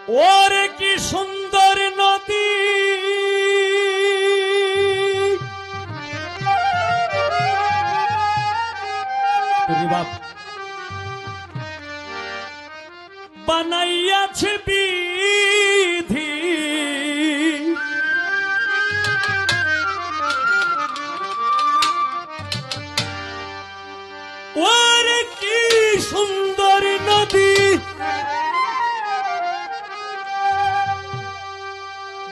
ওরে কি সুন্দর নদী, বাপ বানাইয়াছে বিধি, ওরে কি সুন্দর নদী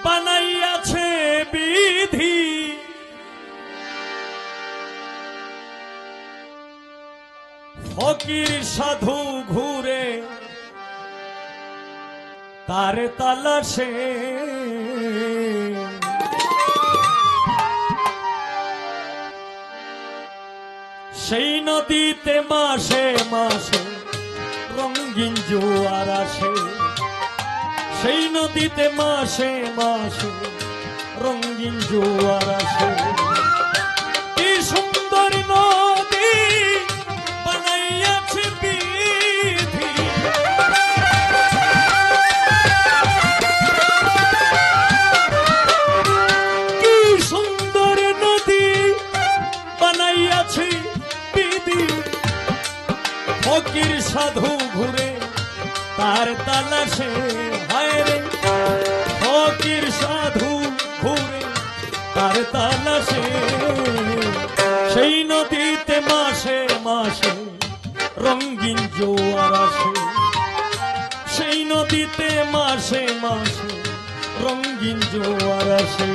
বানাইয়াছে বিধি, ফকির সাধু ঘুরে তার তালাশে, সেই নদীতে মাসে মাসে রঙিন জোয়ার আসে, সেই নদীতে মাসে মাসে রঙিন জোয়ার আসে। কি সুন্দর নদী বানাইয়াছে বিধি, কি সুন্দর নদী বানাইয়াছে বিধি, ফকির সাধু ঘুরে তার তালাশে, হায় রে ফকির সাধু ঘুরে তার তালাশে, সেই নদীতে মাসে মাসে রঙিন জোয়ার আসে, সেই নদীতে মাসে মাসে রঙিন জোয়ার আসে।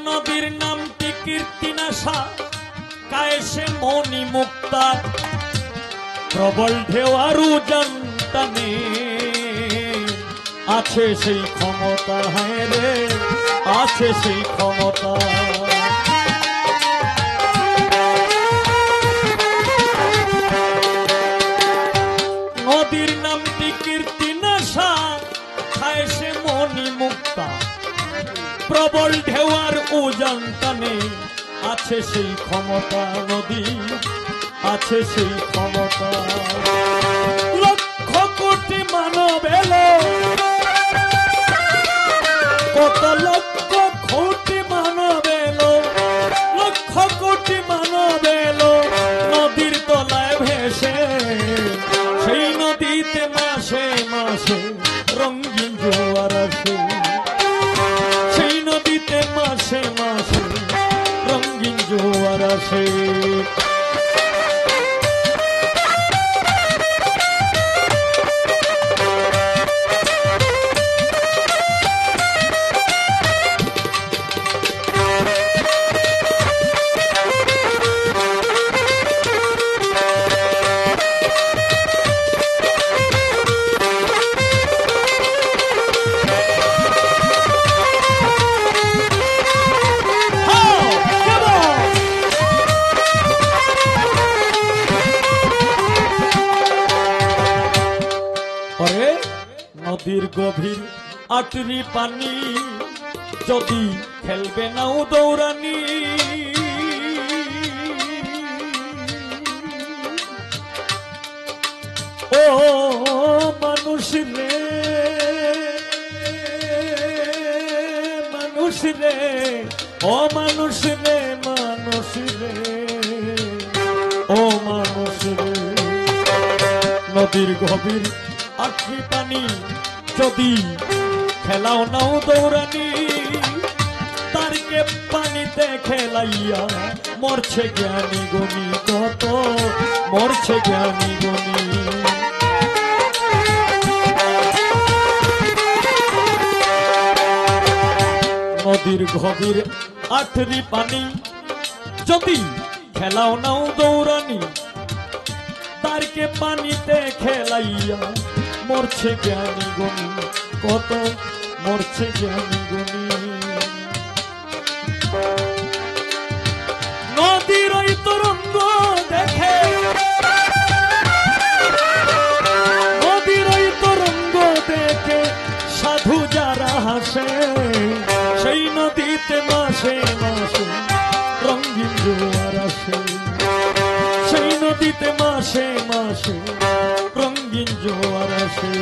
নদীর নামটি কীর্তিনাশা, কায়েসে মনি মুক্তা, প্রবল ঢেউ আর উজান টানে, আছে সেই ক্ষমতা, হ্যাঁ রে আছে সেই ক্ষমতা। নদীর নামটি কীর্তিনাশা, কায়েসে মনি মুক্তা, প্রবল ঢেউ আর উজান টানে, আছে সেই ক্ষমতা, নদী আছে সেই ক্ষমতা। লক্ষ কোটি মানব এলো, কত লক্ষ কোটি মানব এলো, লক্ষ কোটি মানব এলো নদীর তলায় ভেসে, সেই নদীতে মাসে মাসে রঙিন জোয়ার আসে, সেই নদীতে মাসে মাসে রঙিন জোয়ার আসে। নদীর গভীর আটরি পানি, যদি খেলবে নাও দৌড়ানি, ও মানুষ রে মানুষ রে, ও মানুষ রে মানুষ রে, ও মানুষ রে, নদীর গভীর আটরি পানি, যদি খেলাও নাও দৌড়ানি, তারকে পানিতে খেলাইয়া মরছে জ্ঞানী গুণী, কত মরছে জ্ঞানী গুণী। নদীর গভীর আটরি পানি, যদি খেলাও নাও দৌড়ানি তারকে পানিতে খেলাইয়া মরছে জ্ঞানী গুণী কত মরছে জ্ঞানী গুণী নদীর ওই তরঙ্গ দেখে নদীর ওই তরঙ্গ দেখে সাধু যারা হাসে সেই নদীতে মাসে মাসে রঙিন জোয়ার আসে সেই নদীতে মাসে মাসে রঙিন জোয়ার আসে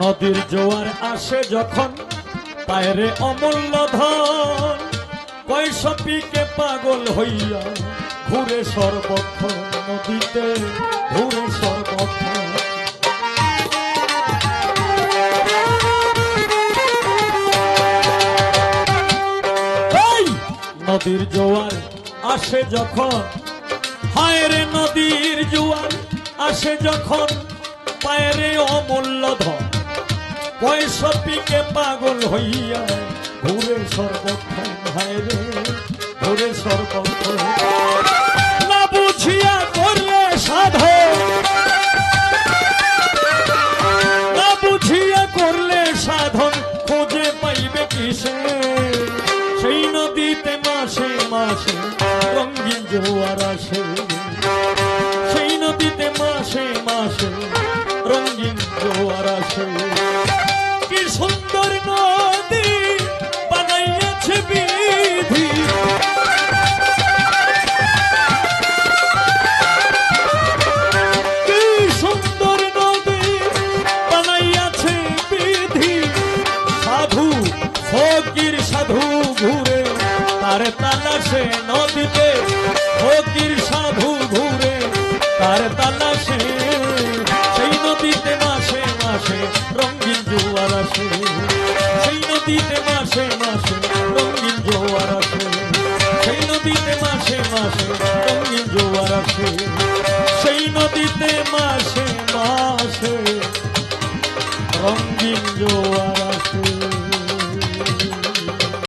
নদীর জোয়ার আসে যখন পায়রে অমূল্য ধন পয়সা পিকে পাগল হইয়া ঘুরে সর্বক্ষণ নদীতে ঘুরে সর্বক্ষণ নদীর জোয়ার আসে যখন হায় রে নদীর জোয়ার আসে যখন পায়রে অমূল্য ধন পয়সা পিকে পাগল হইয়া ঘুরে সর্বক্ষণ হায় রে ঘুরে সর্বক্ষণ না বুঝিয়া করলে সাধন না বুঝিয়া করলে সাধন খোঁজে পাইবে কিসে সেই নদীতে মাসে মাসে রঙিন জোয়ার আসে সেই নদীতে মাসে মাসে রঙিন জোয়ার আসে কি সুন্দর নদী বানাইয়াছে বিধি কি সুন্দর নদী বানাইয়াছে বিধি সাধু ফকির সাধু ঘুরে তার তালাশে নদীতে ফকির সাধু ঘুরে তার তালাশে সেই নদীতে মাসে মাসে রঙিন জোয়ার আসে সেই নদীতে মাসে মাসে রঙিন জোয়ার আসে সেই নদীতে মাসে মাসে রঙিন জোয়ার আসে সেই নদীতে মাসে মাসে রঙিন জোয়ার